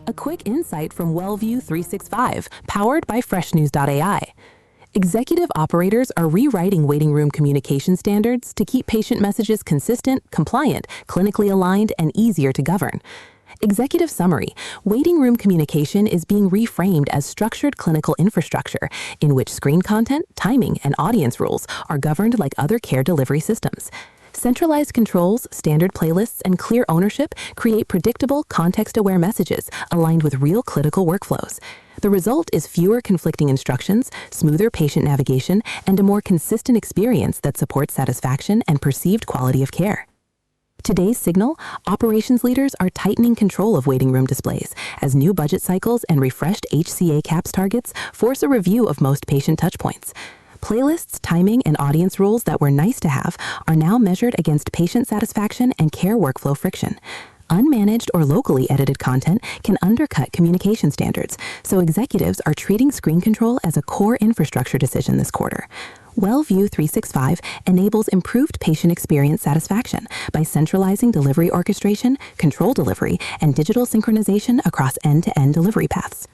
A quick insight from WellView 365, powered by freshnews.ai. Executive operators are rewriting waiting room communication standards to keep patient messages consistent, compliant, clinically aligned, and easier to govern. Executive summary: waiting room communication is being reframed as structured clinical infrastructure in which screen content, timing, and audience rules are governed like other care delivery systems. Centralized controls, standard playlists, and clear ownership create predictable, context-aware messages aligned with real clinical workflows. The result is fewer conflicting instructions, smoother patient navigation, and a more consistent experience that supports satisfaction and perceived quality of care. Today's signal: operations leaders are tightening control of waiting room displays as new budget cycles and refreshed HCA CAHPS targets force a review of most patient touchpoints. Playlists, timing, and audience rules that were nice to have are now measured against patient satisfaction and care workflow friction. Unmanaged or locally edited content can undercut communication standards, so executives are treating screen control as a core infrastructure decision this quarter. WellView 365 enables improved patient experience satisfaction by centralizing delivery orchestration, control delivery, and digital synchronization across end-to-end delivery paths.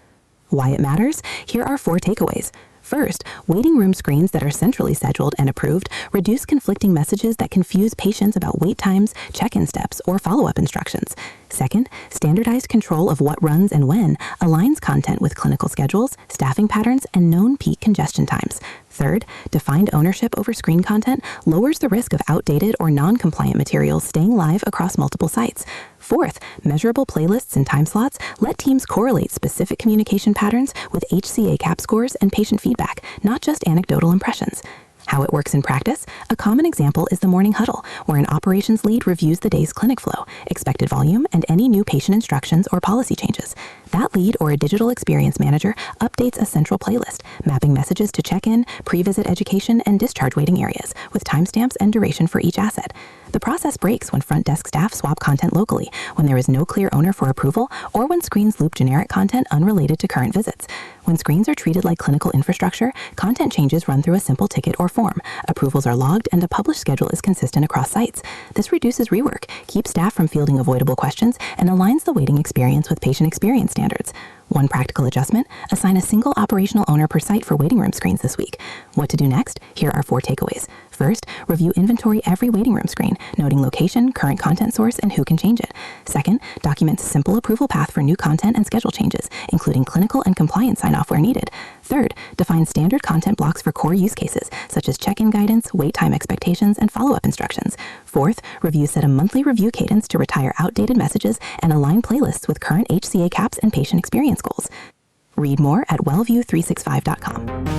Why it matters? Here are 4 takeaways. First, waiting room screens that are centrally scheduled and approved reduce conflicting messages that confuse patients about wait times, check-in steps, or follow-up instructions. Second, standardized control of what runs and when aligns content with clinical schedules, staffing patterns, and known peak congestion times. Third, defined ownership over screen content lowers the risk of outdated or non-compliant materials staying live across multiple sites. Fourth, measurable playlists and time slots let teams correlate specific communication patterns with HCA CAHPS scores and patient feedback, not just anecdotal impressions. How it works in practice: a common example is the morning huddle, where an operations lead reviews the day's clinic flow, expected volume, and any new patient instructions or policy changes. That lead or a digital experience manager updates a central playlist, mapping messages to check-in, pre-visit education, and discharge waiting areas, with timestamps and duration for each asset. The process breaks when front desk staff swap content locally, when there is no clear owner for approval, or when screens loop generic content unrelated to current visits. When screens are treated like clinical infrastructure, content changes run through a simple ticket or form. Approvals are logged, and a published schedule is consistent across sites. This reduces rework, keeps staff from fielding avoidable questions, and aligns the waiting experience with patient experience standards. One practical adjustment: assign a single operational owner per site for waiting room screens this week. What to do next? Here are 4 takeaways. First, review inventory every waiting room screen, noting location, current content source, and who can change it. Second, document a simple approval path for new content and schedule changes, including clinical and compliance sign-off where needed. Third, define standard content blocks for core use cases, such as check-in guidance, wait time expectations, and follow-up instructions. Fourth, set a monthly review cadence to retire outdated messages and align playlists with current HCA CAHPS and patient experience goals. Read more at wellview365.com.